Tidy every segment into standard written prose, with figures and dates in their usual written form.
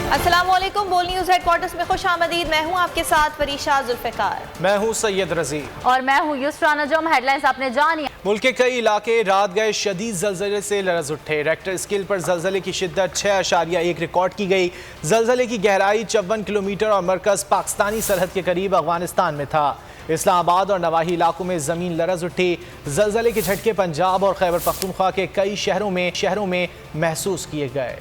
अस्सलाम वालेकुम। बोल न्यूज़ हेडक्वार्टर्स में खुश आमदीद। मैं हूँ आपके साथ फरीशा जुल्फ़िकार। मैं हूँ सैयद रज़ी और मैं हूँ युस्रा नजम। हेडलाइंस आपने जानी। मुल्क के कई इलाके रात गए शदीद ज़लज़ले से लरज़ उठे। रेक्टर स्केल पर ज़लज़ले की शिद्दत 6.1 रिकॉर्ड की गई। ज़लज़ले की गहराई 54 किलोमीटर और मरकज़ पाकिस्तानी सरहद के करीब अफगानिस्तान में था। इस्लामाबाद और नवाही इलाकों में ज़मीन लरज़ उठी। ज़लज़ले के झटके पंजाब और खैबर पख्तूनख्वा के कई शहरों में महसूस किए गए।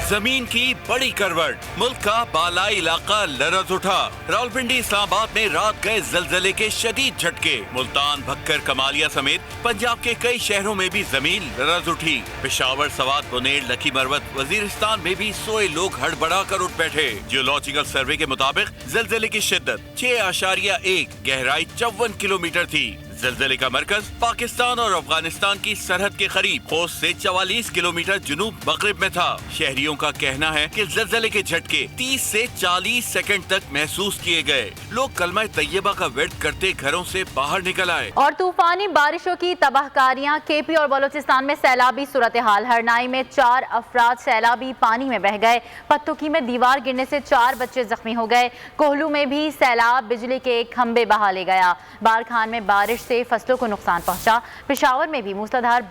जमीन की बड़ी करवट, मुल्क का बालाई इलाका लरज़ उठा। रावलपिंडी इस्लामाबाद में रात गए जलजले के शदीद झटके। मुल्तान, भक्कर, कमालिया समेत पंजाब के कई शहरों में भी जमीन लरज़ उठी। पेशावर, सवात, बुनेर, लकी मरवत, वजीरिस्तान में भी सोए लोग हड़बड़ा कर उठ बैठे। जियोलॉजिकल सर्वे के मुताबिक जलजले की शिद्दत 6.1, गहराई 54 किलोमीटर थी। जलजले का मरकज पाकिस्तान और अफगानिस्तान की सरहद के करीब खोस से 44 किलोमीटर जुनूब मगरिब में था। शहरियों का कहना है कि जलजले के झटके 30 से 40 सेकंड तक महसूस किए गए। लोग कलमा तैयबा का विर्द करते घरों से बाहर निकल आए। और तूफानी बारिशों की तबाहकारियां। केपी और बलोचिस्तान में सैलाबी सूरत हाल। हरनाई में 4 अफराद सैलाबी पानी में बह गए। पत्तुकी में दीवार गिरने से 4 बच्चे जख्मी हो गए। कोहलू में भी सैलाब बिजली के खंबे बहा ले गया। बारखान में बारिश से फसलों को नुकसान पहुंचा। पेशावर में भी मूसलाधार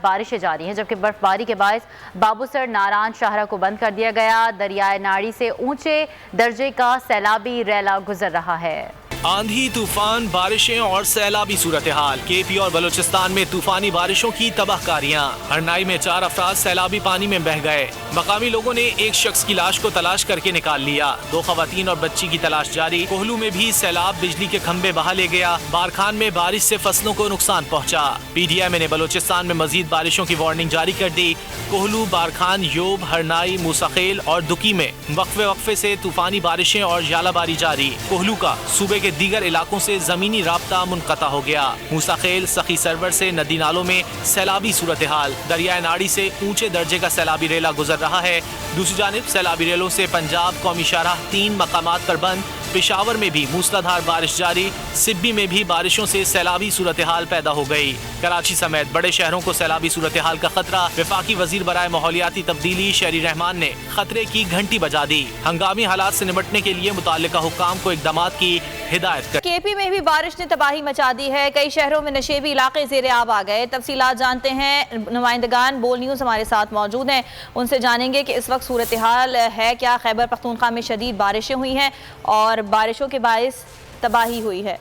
बारिशें जारी हैं, जबकि बर्फबारी के बायस बाबूसर नारायण शाहरा को बंद कर दिया गया। दरियाए नाड़ी से ऊंचे दर्जे का सैलाबी रैला गुजर रहा है। आंधी, तूफान, बारिशें और सैलाबी सूरत हाल। केपी और बलोचिस्तान में तूफानी बारिशों की तबाहकारियां। हरनाई में 4 अफराद सैलाबी पानी में बह गए। मकामी लोगों ने एक शख्स की लाश को तलाश करके निकाल लिया। 2 खवातीन और बच्ची की तलाश जारी। कोहलू में भी सैलाब बिजली के खंबे बहा ले गया। बारखान में बारिश से फसलों को नुकसान पहुंचा। PDM ने बलोचिस्तान में मजीद बारिशों की वार्निंग जारी कर दी। कोहलू, बारखान, योब, हरनाई, मूसाखेल और दुकी में वक्फे से तूफानी बारिशें और जालाबारी जारी। कोहलू का सूबे के दीगर इलाकों से जमीनी राब्ता मुनक़ता हो गया। मूसाखेल, सखी सरवर से नदी नालों में सैलाबी सूरत हाल। दरियाए नाड़ी से ऊंचे दर्जे का सैलाबी रेला गुजर रहा है। दूसरी जानिब सैलाबी रेलों से पंजाब कौमी शाहराह 3 मकामात पर बंद। पेशावर में भी मूसलाधार बारिश जारी। सिब्बी में भी बारिशों से सैलाबी सूरत हाल पैदा हो गई। कराची समेत बड़े शहरों को सैलाबी सूरत हाल का खतरा। वफाकी वजीर बराए माहौलियाती तब्दीली शहरी रहमान ने खतरे की घंटी बजा दी। हंगामी हालात से निपटने के लिए मुताल्लिका हुक्काम को इक़दामात की हिदायत कर। केपी में भी बारिश ने तबाही मचा दी है। कई शहरों में नशेबी इलाके ज़ेरे आब आ गए। तफसीलात जानते हैं, नुमाइंदगान बोल न्यूज़ हमारे साथ मौजूद हैं। उनसे जानेंगे कि इस वक्त सूरत हाल है क्या। खैबर पख्तूनख्वा में शदीद बारिशें हुई हैं और बारिशों के बायस तबाही हुई है।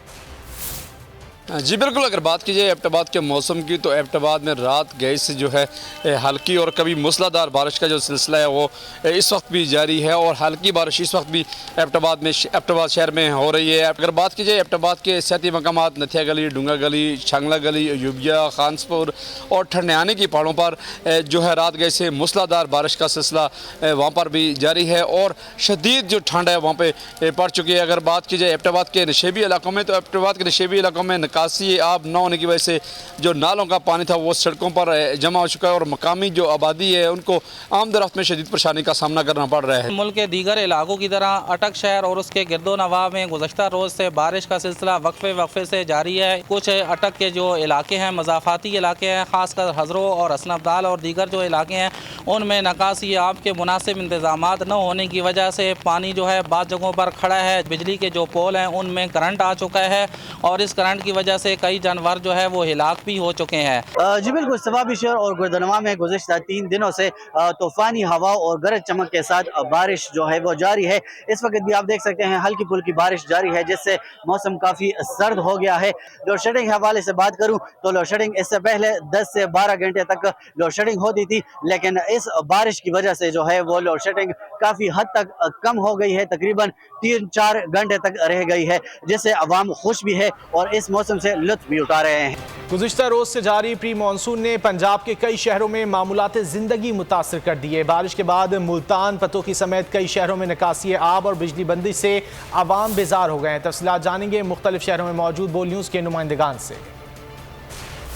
जी बिल्कुल, अगर बात की जाए एबटाबाद के मौसम की, तो एबटाबाद में रात गए से जो है हल्की और कभी मूसलाधार बारिश का जो सिलसिला है वो इस वक्त भी जारी है। और हल्की बारिश इस वक्त भी एबटाबाद शहर में हो रही है। अगर बात की जाए एबटाबाद के सियाती मकामात नथिया गली, डूंगा गली, छांगला गली, यूबिया, खानसपुर और ठंडियाने की पहाड़ों पर जो है रात गए से मूसलाधार बारिश का सिलसिला वहाँ पर भी जारी है और शदीद जो ठंड है वहाँ पर पड़ चुकी है। अगर बात की जाए एबटाबाद के नशेबी इलाकों में, तो एबटाबाद के नशेबी इलाकों में निकासी आब न होने की वजह से जो नालों का पानी था वो सड़कों पर जमा हो चुका है और मकामी जो आबादी है उनको आमदरफ्त में शदीद परेशानी का सामना करना पड़ रहा है। मुल्क के दीगर इलाकों की तरह अटक शहर और उसके गिरदो नवाह में गुज़श्ता रोज़ से बारिश का सिलसिला वक्फे से जारी है। कुछ अटक के जो इलाके हैं, मज़ाफ़ाती इलाके हैं, ख़ासकर हज़रो और असनबदाल और दीगर जो इलाके हैं उनमें निकासी आब के मुनासिब इंतज़ाम न होने की वजह से पानी जो है बाद जगहों पर खड़ा है। बिजली के जो पोल हैं उनमें करंट आ चुका है और इस करंट की वजह से कई जानवर जो है वो हिलाक भी हो चुके हैं। जी बिल्कुल, सवाबी शहर और गुर्दनवा में गुज़श्ता 3 दिनों से तूफ़ानी हवा और गरज चमक के साथ बारिश जो है वो जारी है। इस वक्त भी आप देख सकते हैं हल्की फुल्की बारिश जारी है, जिससे मौसम काफ़ी सर्द हो गया है। लोड शेडिंग के हवाले से बात करूं तो लोड शेडिंग इससे पहले 10 से 12 घंटे तक लोड शेडिंग होती थी, लेकिन इस बारिश की वजह से जो है वो लोड शेडिंग काफ़ी हद तक कम हो गई है। तकरीबन 3-4 घंटे तक रह गई है, जिससे अवाम खुश भी है और इस मौसम से लुत्फ भी उठा रहे हैं। गुज़िश्ता रोज से जारी प्री मानसून ने पंजाब के कई शहरों में मामूलात ज़िंदगी मुतासर कर दिए। बारिश के बाद मुल्तान, पतोकी समेत कई शहरों में निकासी आब और बिजली बंदी से अवाम बेजार हो गए हैं। तफसीलात जानेंगे मुख्तलिफ शहरों में मौजूद बोल न्यूज़ के नुमाइंदगान से।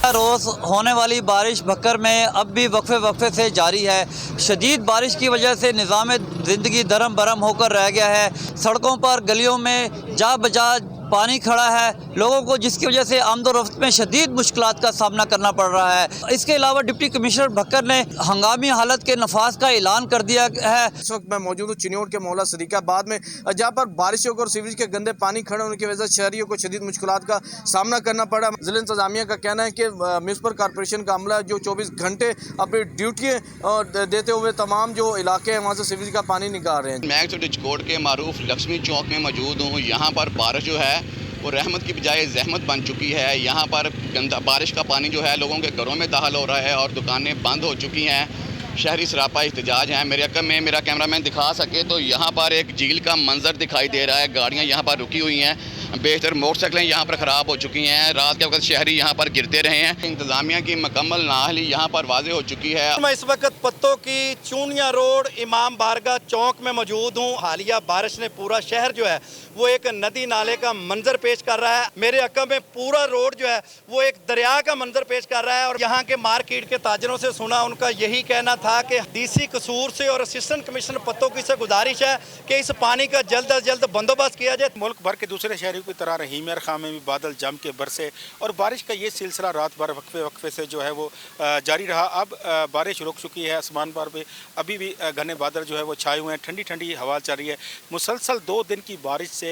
रोज़ होने वाली बारिश भक्कर में अब भी वक्फे से जारी है। शदीद बारिश की वजह से निज़ाम ज़िंदगी दरम बरम होकर रह गया है। सड़कों पर गलियों में जा बजा पानी खड़ा है, लोगों को जिसकी वजह से आमद और रफ्त में शदीद मुश्किलात का सामना करना पड़ रहा है। इसके अलावा डिप्टी कमिश्नर भक्कर ने हंगामी हालत के नफाज का ऐलान कर दिया है। इस वक्त मैं मौजूद हूँ चिन्योट के मोहल्ला सदीकाबाद में, जहाँ पर बारिशों और सीवरेज के गंदे पानी खड़े होने की वजह से शहरियों को शदीद मुश्किलात का सामना करना पड़ा। जिला इंतजामिया का कहना है कि म्यूनसिपल कॉर्पोरेशन का अमला जो 24 घंटे अपनी ड्यूटियाँ देते हुए तमाम जो इलाके हैं वहाँ से सीवरेज का पानी निकाल रहे हैं। मैं रिजकोट के मारूफ लक्ष्मी चौक में मौजूद हूँ। यहाँ पर बारिश जो है वो रहमत की बजाय जहमत बन चुकी है। यहाँ पर गंदा बारिश का पानी जो है लोगों के घरों में दाखिल हो रहा है और दुकानें बंद हो चुकी हैं। शहरी सरापा एहतजाज हैं। मेरे अकब में मेरा कैमरामैन दिखा सके तो यहाँ पर एक झील का मंजर दिखाई दे रहा है। गाड़ियाँ यहाँ पर रुकी हुई हैं, बेहतर मोटरसाइकिलें यहाँ पर ख़राब हो चुकी हैं। रात के वक्त शहरी यहाँ पर गिरते रहे हैं। इंतज़ामिया की मुकम्मल नाअहली यहाँ पर वाज़ेह हो चुकी है। मैं इस वक्त पत्तों की चूनिया रोड इमाम बारगाह चौक में मौजूद हूँ। हालिया बारिश ने पूरा शहर जो है वो एक नदी नाले का मंजर पेश कर रहा है। मेरे अकब में पूरा रोड जो है वो एक दरिया का मंजर पेश कर रहा है। और यहाँ के मार्केट के ताजरों से सुना, उनका यही कहना था कि डीसी कसूर से और असिस्टेंट कमिश्नर पत्तों की से गुजारिश है कि इस पानी का जल्द अज जल्द बंदोबस्त किया जाए। मुल्क भर के दूसरे शहरों की तरह रहीम खां में भी बादल जम के बरसे और बारिश का ये सिलसिला रात भर वक्फे से जो है वो जारी रहा। अब बारिश रुक चुकी है, आसमान पर भी अभी भी घने बादल जो है वो छाए हुए हैं। ठंडी ठंडी हवा चल रही है। मुसलसल 2 दिन की बारिश से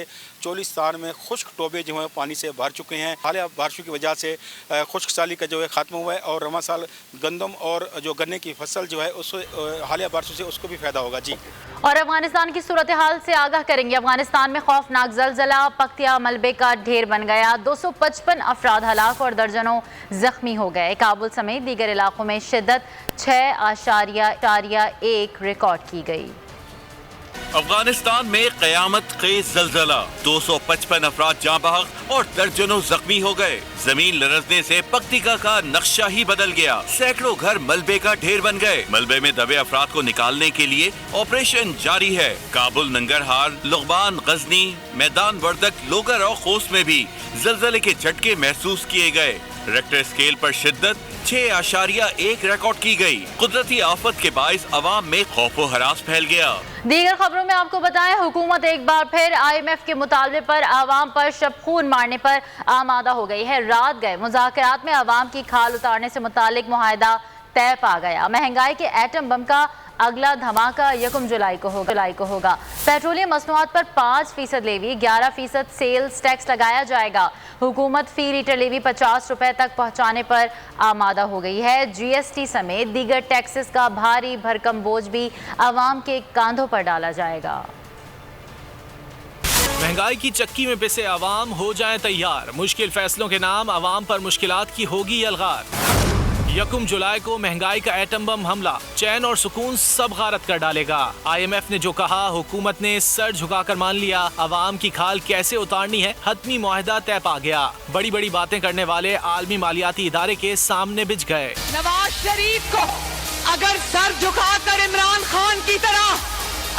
चोलिस्तान में खुश्क टोबे जो हैं पानी से भर चुके हैं। हालिया बारिशों की वजह से खुश्क साली का जो है ख़त्म हुआ है और रवा साल गंदम और जो गन्ने की फसल जो है उससे हालिया बारिशों से उसको भी फ़ायदा होगा। जी, और अफगानिस्तान की सूरत हाल से आगाह करेंगे। अफगानिस्तान में खौफनाक जलजला पख्तिया मलबे का ढेर बन गया। 255 अफराद हलाक और दर्जनों जख्मी हो गए। काबुल समेत दीगर इलाकों में शिद्दत 6.1 रिकॉर्ड की गई। अफगानिस्तान में क़यामत खेज़ ज़लज़ला, 255 अफराद जाँ बहक और दर्जनों जख्मी हो गए। जमीन लरजने से पक्तिका का नक्शा ही बदल गया। सैकड़ों घर मलबे का ढेर बन गए। मलबे में दबे अफराद को निकालने के लिए ऑपरेशन जारी है। काबुल, नंगरहार, लुग़मान, गजनी, मैदान वर्दक, लोगर और खोस में भी ज़लज़ले के झटके महसूस किए गए। रेक्टर स्केल पर शिद्दत 6.1 रिकॉर्ड की गई। कुदरती आफत के बाइस अवाम में खौफ व हरास फैल गया। दीगर खबरों में आपको बताएं, हुकूमत एक बार फिर IMF के मुतालबे पर आवाम पर शबखून मारने पर आमादा हो गई है। रात गए मुज़ाकरात में आवाम की खाल उतारने से मुतालिक मुआहदा तय पा गया। महंगाई के एटम बम का अगला धमाका 1 जुलाई को होगा। पेट्रोलियम मसनूआत पर 5% लेवी, 11% सेल्स टैक्स लगाया जाएगा। हुकूमत फी लीटर लेवी 50 रुपए तक पहुंचाने पर आमादा हो गई है। GST समेत दीगर टैक्सेस का भारी भरकम बोझ भी आवाम के कांधों पर डाला जाएगा। महंगाई की चक्की में पिसे आवाम हो जाएं तैयार। मुश्किल फैसलों के नाम आवाम पर मुश्किलात की होगी यलगार। 1 जुलाई को महंगाई का एटम बम हमला चैन और सुकून सब गारत कर डालेगा। IMF ने जो कहा हुकूमत ने सर झुकाकर मान लिया। अवाम की खाल कैसे उतारनी है हतमी मुआहदा तय पा गया। बड़ी बड़ी बातें करने वाले आलमी मालियाती इदारे के सामने बिछ गए। नवाज शरीफ को अगर सर झुकाकर इमरान खान की तरह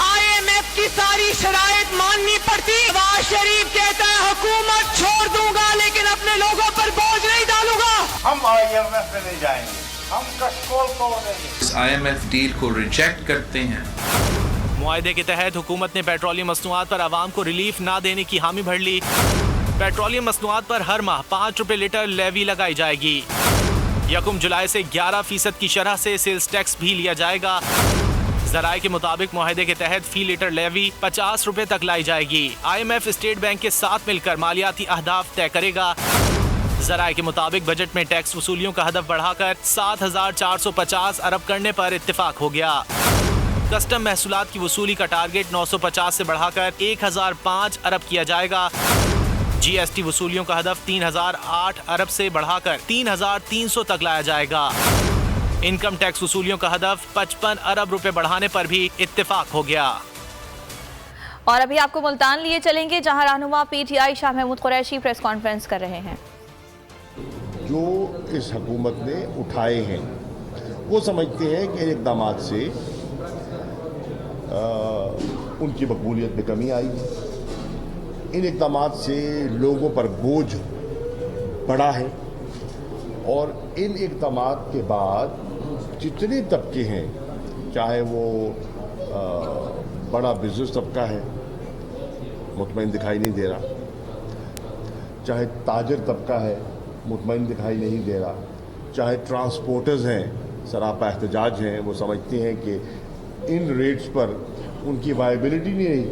IMF की सारी शराइत माननी पड़ती, नवाज शरीफ कहता है हुकूमत छोड़ दूंगा लेकिन अपने लोगों पर बोझ नहीं डालूंगा। हम IMF में नहीं जाएंगे, हम कशकोल को देंगे। IMF डील को रिजेक्ट करते हैं। मुआहदे के तहत हुकूमत ने पेट्रोलियम मसनूआत पर आवाम को रिलीफ ना देने की हामी भर ली। पेट्रोलियम मसनूआत पर हर माह 5 रुपए लीटर लेवी लगाई जाएगी। 1 जुलाई से 11% की शरह से सेल्स टैक्स भी लिया जाएगा। ज़राए के मुताबिक मुआहदे के तहत फी लीटर लेवी 50 रुपए तक लाई जाएगी। IMF स्टेट बैंक के साथ मिलकर मालियाती अहदाफ तय करेगा। ज़राए के मुताबिक बजट में टैक्स वसूलियों का हदफ बढ़ाकर 7,450 अरब करने पर इत्तेफाक हो गया। कस्टम महसूलात की वसूली का टारगेट 950 से बढ़ाकर 1,005 अरब किया जाएगा। GST वसूलियों का हदफ 3,008 अरब से बढ़ाकर 3,300 तक लाया जाएगा। इनकम टैक्स वसूलियों का हदफ 55 अरब रुपए बढ़ाने पर भी इत्तेफाक हो गया। और अभी आपको मुल्तान लिए चलेंगे जहां रहनुमा PTI Shah Mahmood Qureshi press conference कर रहे हैं। जो इस हुकूमत ने उठाए हैं वो समझते हैं कि इन इक़दामात से उनकी मकबूलियत में कमी आई। इन इक़दामात से लोगों पर बोझ बढ़ा है और इन इक़दामात के बाद जितने तबके हैं, चाहे वो बड़ा बिजनेस तबका है, मुतमईन दिखाई नहीं दे रहा, चाहे ताजर तबका है मुतमईन दिखाई नहीं दे रहा, चाहे ट्रांसपोर्टर्स हैं सरापा एहतजाज हैं, वो समझते हैं कि इन रेट्स पर उनकी वायबिलिटी नहीं रही,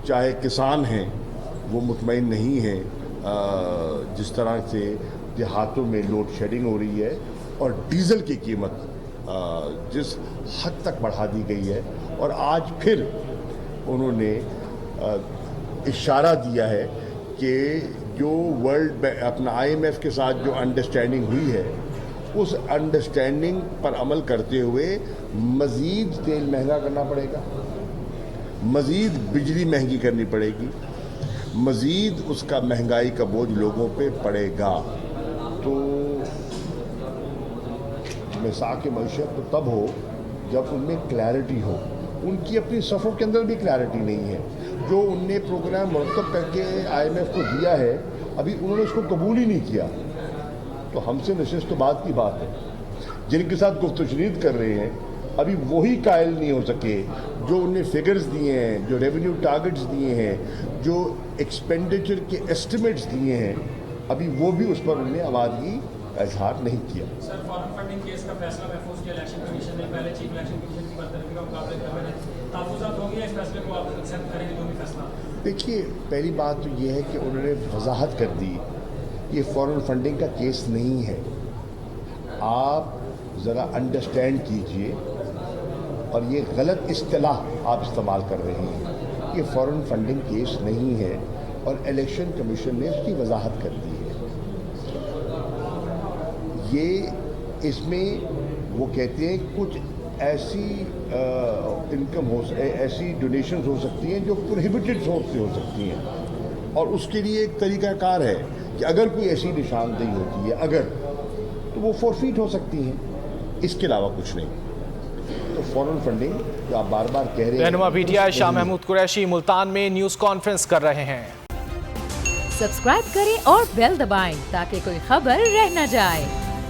चाहे किसान हैं वो मुतमईन नहीं हैं जिस तरह से देहातों में लोड शेडिंग हो रही है और डीज़ल की कीमत जिस हद तक बढ़ा दी गई है। और आज फिर उन्होंने इशारा दिया है कि जो वर्ल्ड अपना IMF के साथ जो अंडरस्टैंडिंग हुई है उस अंडरस्टैंडिंग पर अमल करते हुए मज़ीद तेल महंगा करना पड़ेगा, मज़ीद बिजली महंगी करनी पड़ेगी, मज़ीद उसका महंगाई का बोझ लोगों पे पड़ेगा। तो मिसाक मईशत तो तब हो जब उनमें क्लैरिटी हो। उनकी अपनी सफ़ों के अंदर भी क्लैरिटी नहीं है। जो उनने प्रोग्राम मुरतब करके IMF को दिया है अभी उन्होंने उसको कबूल ही नहीं किया। तो हमसे नशिस्त तो बात की बात है, जिनके साथ गुफ्तशनीद कर रहे हैं अभी वही कायल नहीं हो सके जो उनने फिगर्स दिए हैं, जो रेवेन्यू टारगेट्स दिए हैं, जो एक्सपेंडिचर के एस्टिमेट्स दिए हैं, अभी वो भी उस पर उन्होंने आवाज़गी का इजहार नहीं किया। सर, फॉरेन फंडिंग केस का फैसला महफूज किया इलेक्शन कमीशन ने, पहले चीफ इलेक्शन कमीशन की बरतरफी का मुकाबले कर रहे हैं, तहफ़्फ़ुज़ात होंगे इस फैसले को आप एक्सेप्ट करेंगे जो भी फैसला? देखिए, पहली बात तो ये है कि उन्होंने वजाहत कर दी ये फॉरेन फंडिंग का केस नहीं है। आप ज़रा अंडरस्टैंड कीजिए और ये गलत इस्तिलाह आप इस्तेमाल कर रहे हैं। ये फॉरेन फंडिंग केस नहीं है और इलेक्शन कमीशन ने उसकी वजाहत कर दी है। ये इसमें वो कहते हैं कुछ ऐसी इनकम ऐसी डोनेशंस हो सकती हैं जो प्रोहिबिटेड सोर्स से हो सकती हैं और उसके लिए एक तरीक़ाकार है कि अगर कोई ऐसी निशानदेही होती है अगर तो वो फॉरफीट हो सकती हैं, इसके अलावा कुछ नहीं। तो फॉरेन फंडिंग जो आप बार बार कह रहे हैं। रहनुमा PTI शाह महमूद कुरैशी मुल्तान में न्यूज़ कॉन्फ्रेंस कर रहे हैं। सब्सक्राइब करें और बेल दबाएं ताकि कोई खबर रह न जाए।